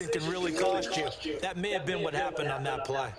It can really cost you. That may have been what happened on that play.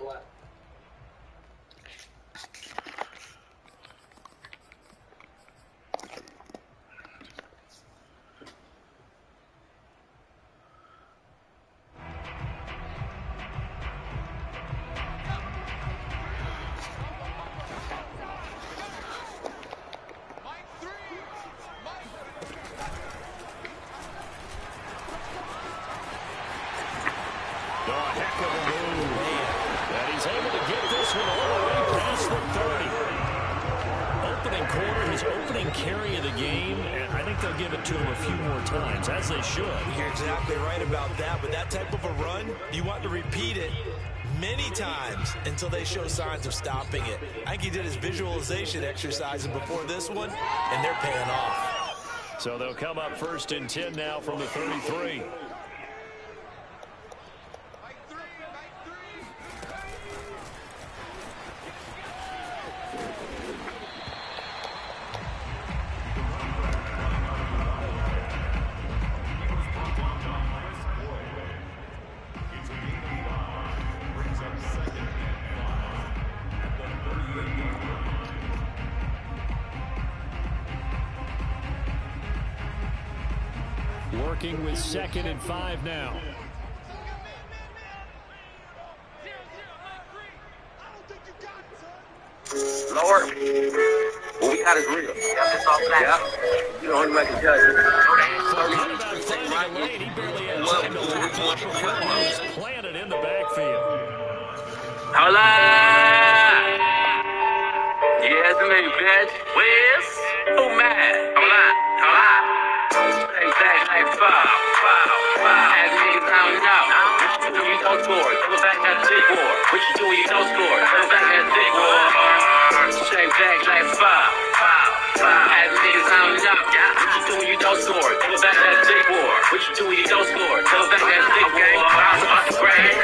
Carry of the game, and I think they'll give it to him a few more times, as they should. You're exactly right about that, but that type of a run, you want to repeat it many times until they show signs of stopping it. I think he did his visualization exercises before this one, and they're paying off. So they'll come up 1st and 10 now from the 33. Working with 2nd and 5 now. Lord, what we got is real. Yeah. You don't even make a judgment. He barely had time to look before he was planted in the backfield. Hola! Yeah, it's me, bitch. Wiz? Who mad? Hola! Hey, like foul. As niggas, I don't know. What you do, you don't score. Double back at the war. What you do, you don't score. Double back at the war. Straight back like foul. As niggas, I don't know. What you do, you don't score. Double back at the war. What you do, you don't score. Double back at the war.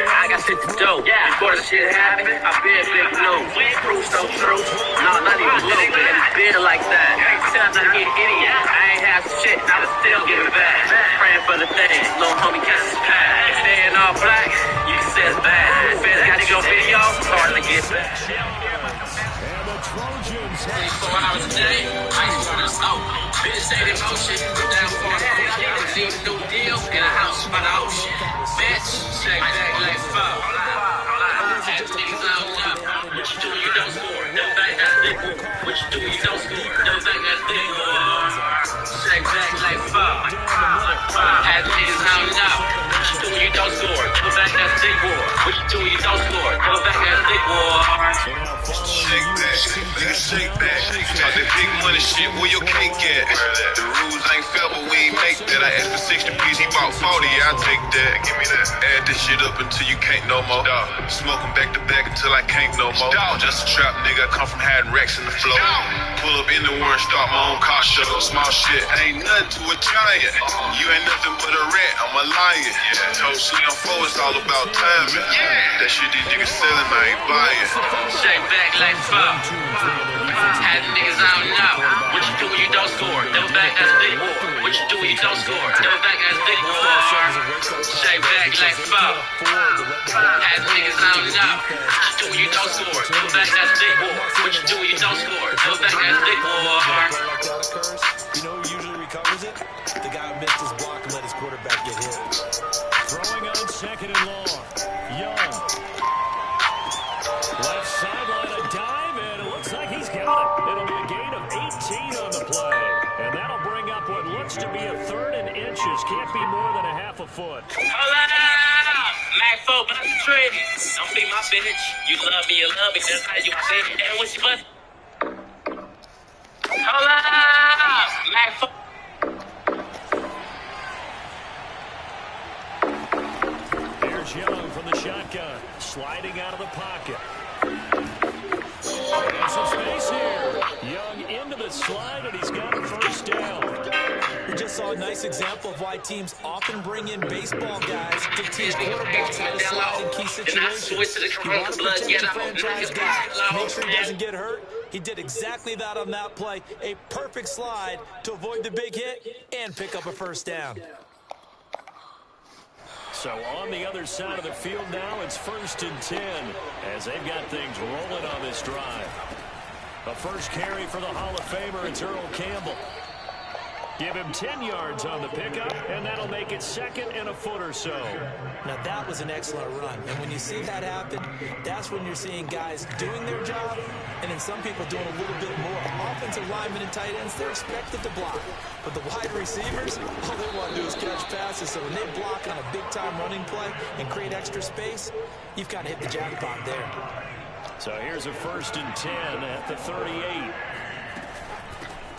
I got shit to do. Before the shit happened, I been big blue. Proof so true. No, not even a little bit. It's been like that. Sometimes I get idiot. I ain't have shit. I was still giving back. Praying for the things. Little homie got his pad. Staying all black. You can say it's bad. Feds got to go video. Hard to get back. And the Trojans 24 hours a day. Ice water snow. Bitch stayed in motion. Down for the court. See a new deal. In a house by the ocean. Bitch. Shake back like fuck. Ass niggas out up. What you do, you don't score. Never back that stick. What you do, you don't score. Never back that stick. Shake back like fuck. Ass niggas out up. What you do, you don't score. Never back that stick. What you do, you don't score. Never back that stick. Shake that, nigga, shake that. Talk that big money shit, where your cake at? The rules ain't fair, but we ain't make that. I asked for 60 pieces, he bought 40, yeah, I'll take that. Give me that. Add this shit up until you can't no more. Smoke 'em back to back until I can't no more. Just a trap nigga, I come from hiding racks in the floor. Pull up in the warrant, start my own car show. Small shit, ain't nothing to a giant. You ain't nothing but a rat, I'm a lion. Told Slim 4, it's all about timing. That shit these niggas selling, I ain't buying. Shake back like fuck. Had niggas I don't know. What you do when you don't score? Double back, that's big war. What you do when you don't score? Double back, that's big war. Shake back like fuck. Had niggas I don't know. What you do when you don't score? Double back, that's big war. What you do when you don't score? Double back, that's big war. You know who usually recovers it? The guy who missed his block and let his quarterback get hit. throwing on 2nd and long. Young. Left sideline, a dive, and it looks like he's got it. It'll be a gain of 18 on the play. And that'll bring up what looks to be a 3rd and inches. Can't be more than a half a foot. Hold on! Mac 4, but I'm trading. Don't be my bitch. You love me, that's how you say it. And what's your butt? Hold on! Mac 4. There's Young from the shotgun, sliding out of the pocket. And some space here. Young into the slide, and he's got a 1st down. We just saw a nice example of why teams often bring in baseball guys to teach quarterbacks how to slide in key situations. You want to protect your franchise guy, make sure he doesn't get hurt. He did exactly that on that play. A perfect slide to avoid the big hit and pick up a 1st down. So on the other side of the field now, it's 1st and 10 as they've got things rolling on this drive. A first carry for the Hall of Famer, it's Earl Campbell. Give him 10 yards on the pickup, and that'll make it 2nd and a foot or so. Now, that was an excellent run. And when you see that happen, that's when you're seeing guys doing their job, and then some people doing a little bit more. Offensive linemen and tight ends, they're expected to block. But the wide receivers, all they want to do is catch passes. So when they block on a big-time running play and create extra space, you've got to hit the jackpot there. So here's a 1st and 10 at the 38.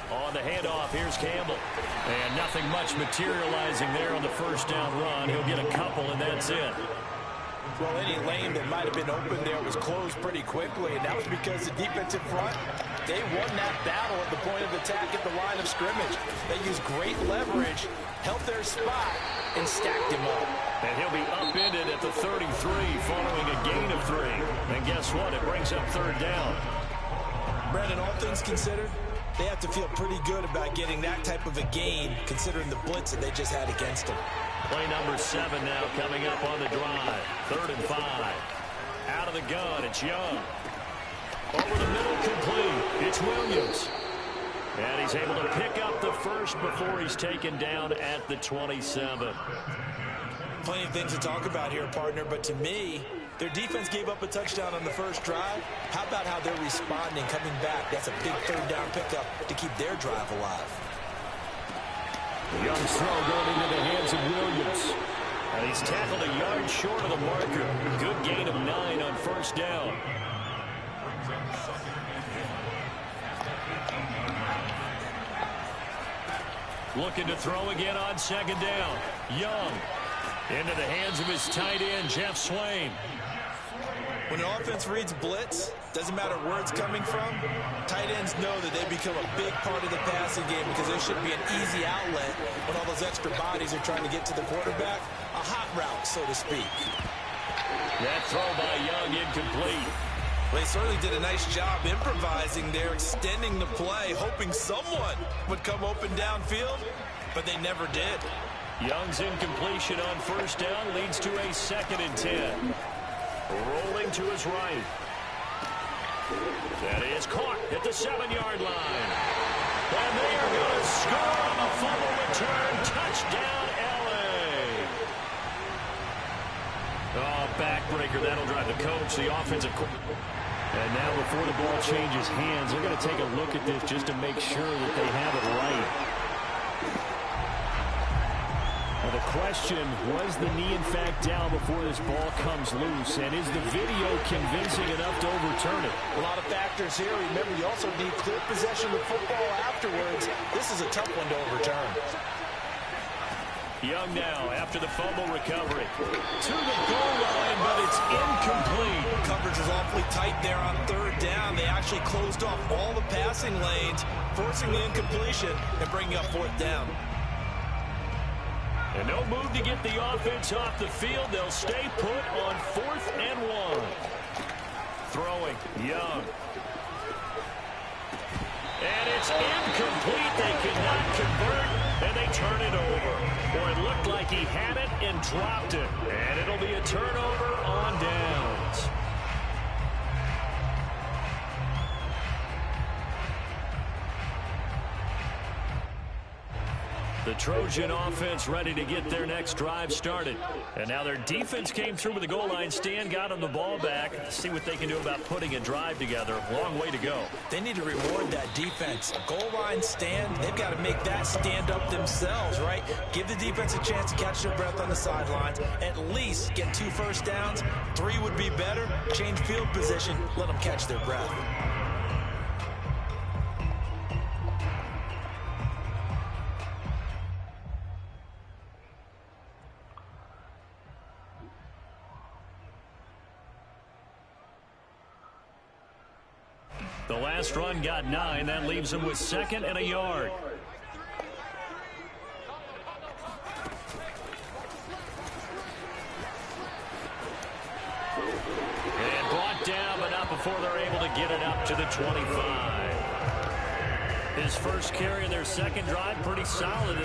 On the handoff, here's Campbell. And nothing much materializing there on the first down run. He'll get a couple, and that's it. Well, any lane that might have been open there was closed pretty quickly, and that was because the defensive front, they won that battle at the point of attack at the line of scrimmage. They used great leverage, held their spot, and stacked him up. And he'll be upended at the 33 following a gain of 3. And guess what? It brings up 3rd down. Brandon, all things considered, they have to feel pretty good about getting that type of a gain, considering the blitz that they just had against them. Play number 7 now coming up on the drive. 3rd and 5. Out of the gun, it's Young. Over the middle, complete. It's Williams. And he's able to pick up the first before he's taken down at the 27. Plenty of things to talk about here, partner, but to me, their defense gave up a touchdown on the first drive. How about how they're responding, coming back? That's a big 3rd down pickup to keep their drive alive. Young's throw going into the hands of Williams. And he's tackled a yard short of the marker. Good gain of 9 on 1st down. Looking to throw again on 2nd down. Young into the hands of his tight end, Jeff Swain. When an offense reads blitz, doesn't matter where it's coming from, tight ends know that they become a big part of the passing game because there should be an easy outlet when all those extra bodies are trying to get to the quarterback. A hot route, so to speak. That throw by Young incomplete. They certainly did a nice job improvising there, extending the play, hoping someone would come open downfield, but they never did. Young's incompletion on 1st down leads to a 2nd and 10. Rolling to his right. That is caught at the 7-yard line. And they are going to score on the fumble return. Touchdown, L.A. Oh, backbreaker. That'll drive the coach, the offensive coordinator. And now before the ball changes hands, they're going to take a look at this just to make sure that they have it right. Well, the question, was the knee in fact down before this ball comes loose? And is the video convincing enough to overturn it? A lot of factors here. Remember, you also need clear possession of the football afterwards. This is a tough one to overturn. Young now after the fumble recovery. To the goal line, but it's incomplete. Coverage is awfully tight there on 3rd down. They actually closed off all the passing lanes, forcing the incompletion and bringing up 4th down. And no move to get the offense off the field. They'll stay put on 4th and 1. Throwing, Young. And it's incomplete. They could not convert, and they turn it over. Boy, it looked like he had it and dropped it. And it'll be a turnover on downs. The Trojan offense ready to get their next drive started. And now their defense came through with the goal line stand, got them the ball back. See what they can do about putting a drive together. Long way to go. They need to reward that defense. Goal line stand, they've got to make that stand up themselves, right? Give the defense a chance to catch their breath on the sidelines. At least get 2 first downs. 3 would be better. Change field position. Let them catch their breath. The last run got 9. That leaves them with 2nd and a yard. And brought down, but not before they're able to get it up to the 25. His first carry of their 2nd drive, pretty solid.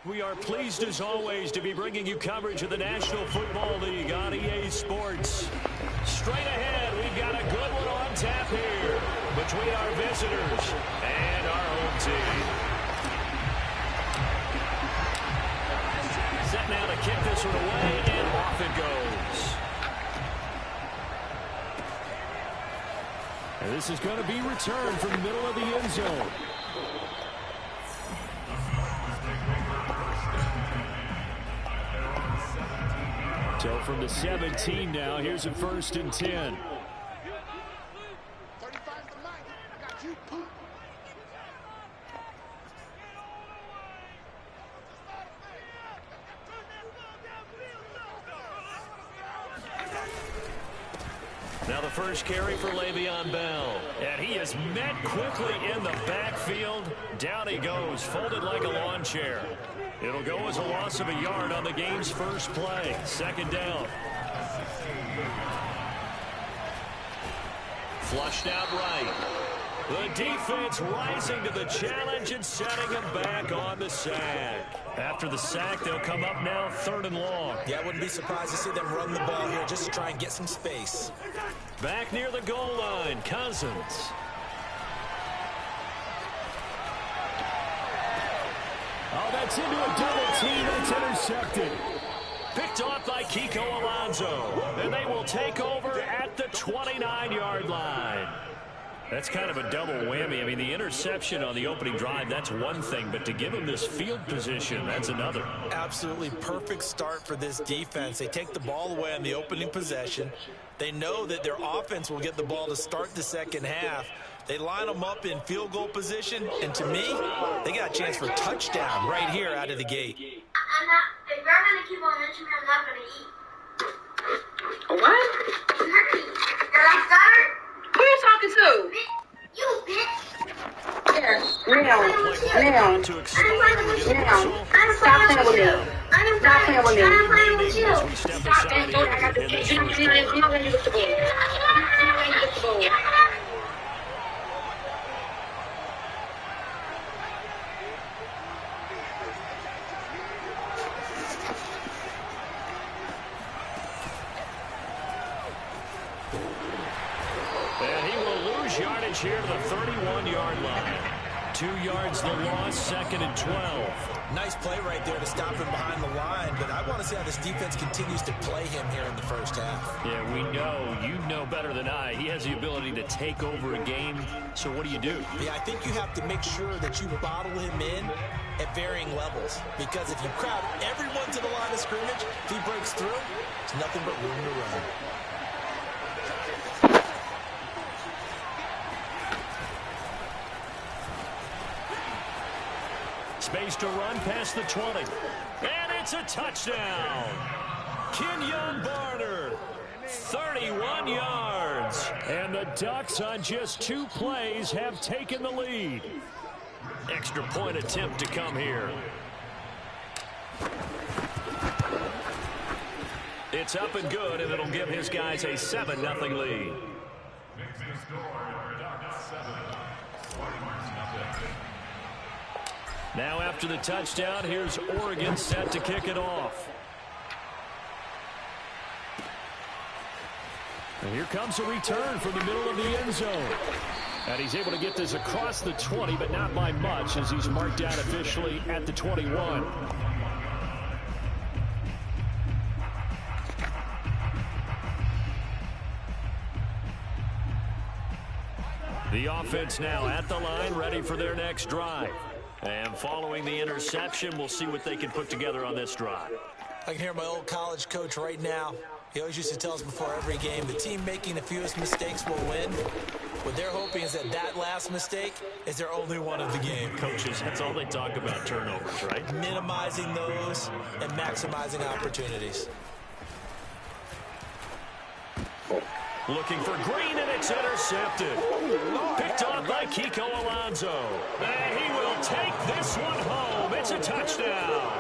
We are pleased as always to be bringing you coverage of the National Football League on EA Sports. Straight ahead, we've got a good one on tap here between our visitors and our home team. Set now to kick this one away, and off it goes. And this is going to be returned from the middle of the end zone. So from the 17 now, here's a 1st and 10. Now the first carry for Le'Veon Bell. And he is met quickly in the backfield. Down he goes, folded like a lawn chair. It'll go as a loss of a yard on the game's first play. 2nd down. Flushed out right. The defense rising to the challenge and setting him back on the sack. After the sack, they'll come up now 3rd and long. Yeah, I wouldn't be surprised to see them run the ball here just to try and get some space. Back near the goal line, Cousins. Oh, that's into a double team. It's intercepted. Picked off by Kiko Alonso. And they will take over at the 29-yard line. That's kind of a double whammy. I mean, the interception on the opening drive, that's one thing. But to give him this field position, that's another. Absolutely perfect start for this defense. They take the ball away on the opening possession. They know that their offense will get the ball to start the second half. They line them up in field goal position, and to me, they got a chance for a touchdown right here out of the gate. If you're going to keep on mentioning, I'm not going to eat. What? You heard me. You're like, Stutter? Who you talking to? You, bitch. Yes. Now. To explode. Now. Stop playing with me. Stop playing with me. I'm playing with you. As we step aside here in this first quarter. You're not going to get the ball. You're not going to get the ball. Yardage here to the 31-yard line. 2 yards the loss, 2nd and 12. Nice play right there to stop him behind the line, but I want to see how this defense continues to play him here in the first half. Yeah, we know. You know better than I. He has the ability to take over a game, so what do you do? Yeah, I think you have to make sure that you bottle him in at varying levels, because if you crowd everyone to the line of scrimmage, if he breaks through, it's nothing but room to run. Space to run past the 20. And it's a touchdown. Kenyon Barner, 31 yards. And the Ducks on just 2 plays have taken the lead. Extra point attempt to come here. It's up and good, and it'll give his guys a 7-0 lead. Now after the touchdown, here's Oregon set to kick it off. And here comes a return from the middle of the end zone. And he's able to get this across the 20, but not by much, as he's marked down officially at the 21. The offense now at the line, ready for their next drive. And following the interception, we'll see what they can put together on this drive. I can hear my old college coach right now. He always used to tell us before every game, the team making the fewest mistakes will win. What they're hoping is that that last mistake is their only one of the game. Coaches, that's all they talk about, turnovers, right? Minimizing those and maximizing opportunities. Looking for Green, and it's intercepted. Picked off by Kiko Alonso. And he will take this one home. It's a touchdown.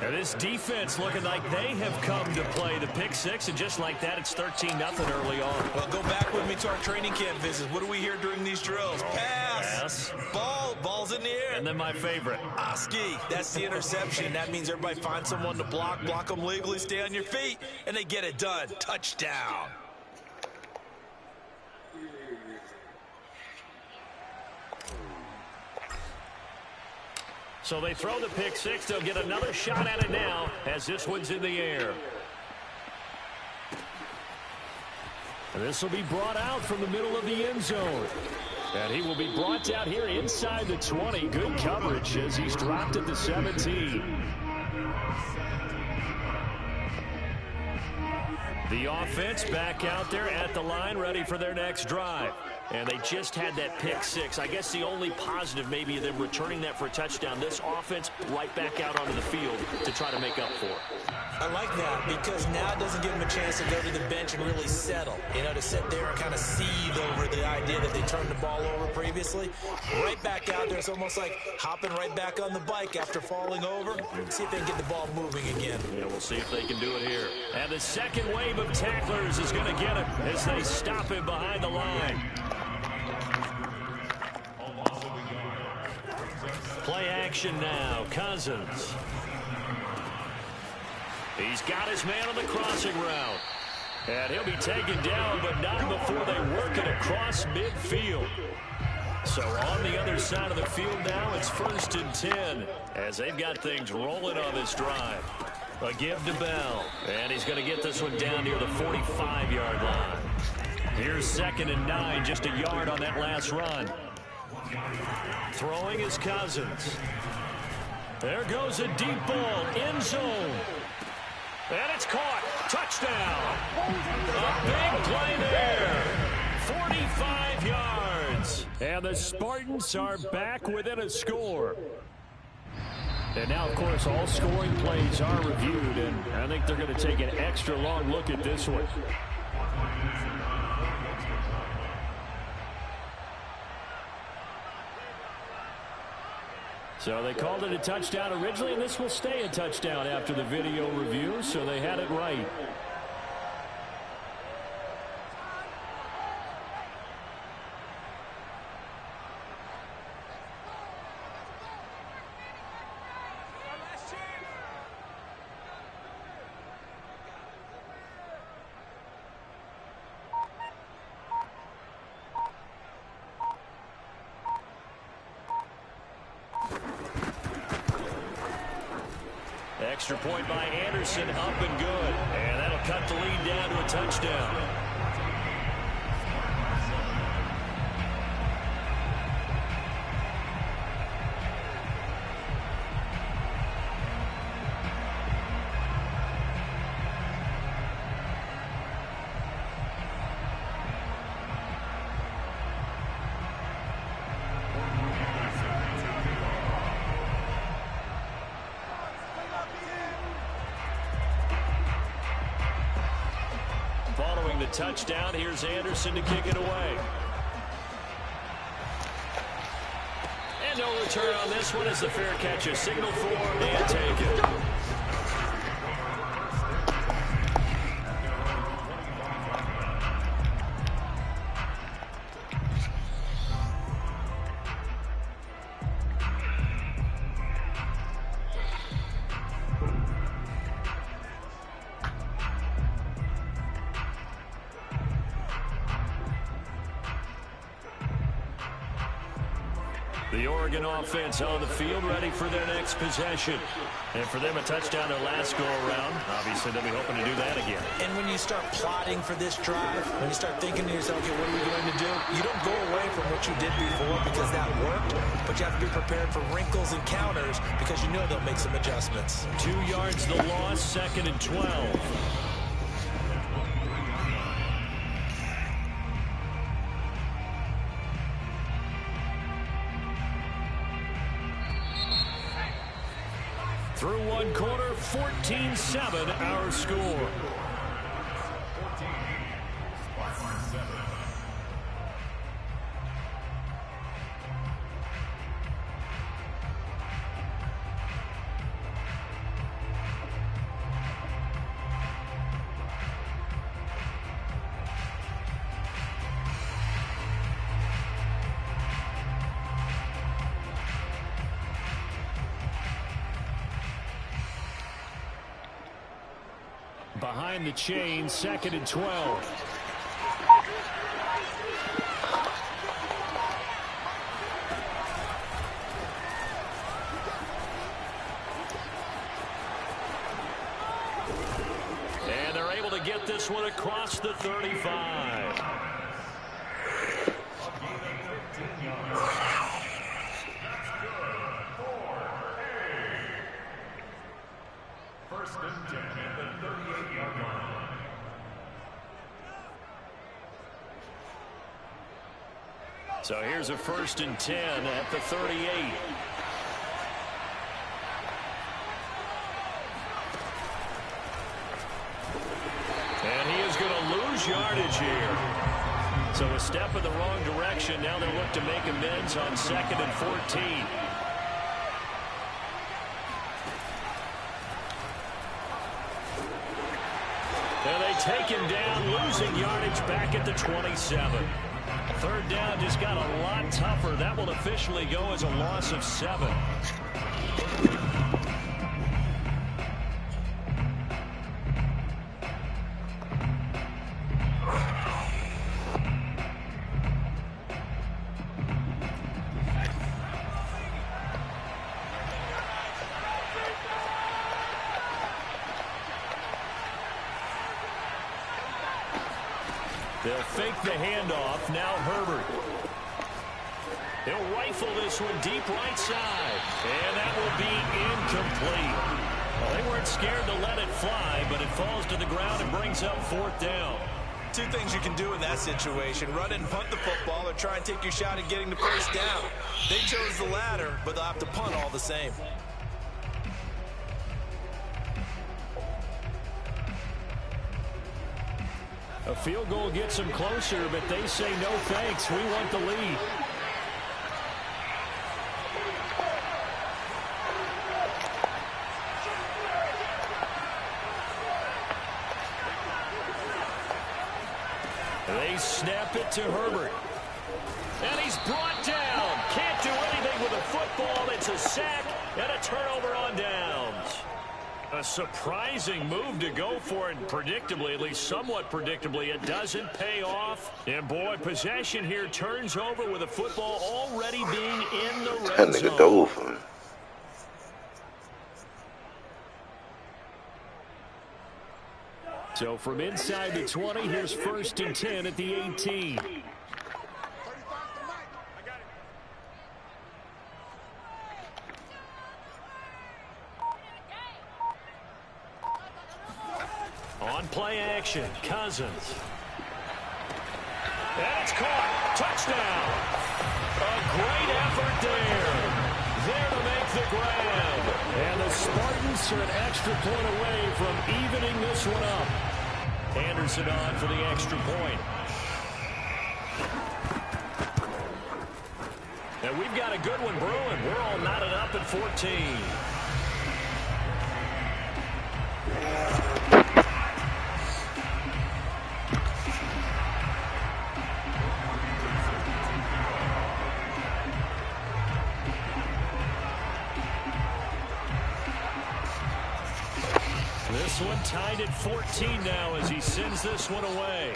And this defense looking like they have come to play the pick six, and just like that, it's 13-0 early on. Well, go back with me to our training camp visits. What do we hear during these drills? Pass. Pass. Ball's in the air. And then my favorite. Ski, that's the interception. That means everybody finds someone to block them legally, stay on your feet, and they get it done. Touchdown. So they throw the pick six. They'll get another shot at it now as this one's in the air. And this will be brought out from the middle of the end zone. And he will be brought down here inside the 20. Good coverage as he's dropped at the 17. The offense back out there at the line, ready for their next drive. And they just had that pick six. I guess the only positive maybe of them returning that for a touchdown. This offense right back out onto the field to try to make up for it. I like that because now it doesn't give them a chance to go to the bench and really settle. You know, to sit there and kind of seethe over the idea that they turned the ball over previously. Right back out there. It's almost like hopping right back on the bike after falling over. See if they can get the ball moving again. Yeah, we'll see if they can do it here. And the second wave of tacklers is going to get him as they stop him behind the line. Play action now. Cousins. He's got his man on the crossing route. And he'll be taken down, but not before they work it across midfield. So on the other side of the field now, it's 1st and 10 as they've got things rolling on this drive. A give to Bell. And he's going to get this one down near the 45-yard line. Here's 2nd and 9, just a yard on that last run. Throwing is Cousins. There goes a deep ball, end zone. And it's caught. Touchdown. A big play there. 45 yards. And the Spartans are back within a score. And now, of course, all scoring plays are reviewed, and I think they're going to take an extra long look at this one. So they called it a touchdown originally, and this will stay a touchdown after the video review, so they had it right. Extra point by Anderson, up and good. And that'll cut the lead down to a touchdown. Following the touchdown, here's Anderson to kick it away. And no return on this one as the fair catch is signaled for and taken. The Oregon offense on the field, ready for their next possession. And for them, a touchdown their last go-around. Obviously, they'll be hoping to do that again. And when you start plotting for this drive, when you start thinking to yourself, okay, what are we going to do? You don't go away from what you did before because that worked, but you have to be prepared for wrinkles and counters because you know they'll make some adjustments. 2 yards the loss, 2nd and 12. Through one quarter, 14-7 our score. behind the chain, 2nd and 12. And they're able to get this one across the 35. So here's a 1st and 10 at the 38. And he is going to lose yardage here. So a step in the wrong direction. Now they'll look to make amends on 2nd and 14. And they take him down, losing yardage back at the 27. 3rd down just got a lot tougher. That will officially go as a loss of 7. They'll fake the handoff. Now Herbert. He'll rifle this one deep right side. And that will be incomplete. Well, they weren't scared to let it fly, but it falls to the ground and brings up 4th down. Two things you can do in that situation. Run it and punt the football, or try and take your shot at getting the 1st down. They chose the latter, but they'll have to punt all the same. A field goal gets them closer, but they say no thanks. We want the lead. They snap it to Herbert. And he's brought down. Can't do anything with a football. It's a sack and a turnover on downs. A surprising move to go for it, and predictably, at least somewhat predictably, it doesn't pay off. And boy, possession here turns over with a football already being in the red zone. So from inside the 20, here's 1st and 10 at the 18. On play action, Cousins. And it's caught. Touchdown. A great effort there. There to make the grab. And the Spartans are an extra point away from evening this one up. Anderson on for the extra point. And we've got a good one brewing. We're all knotted up at 14. This one tied at 14 now as he sends this one away.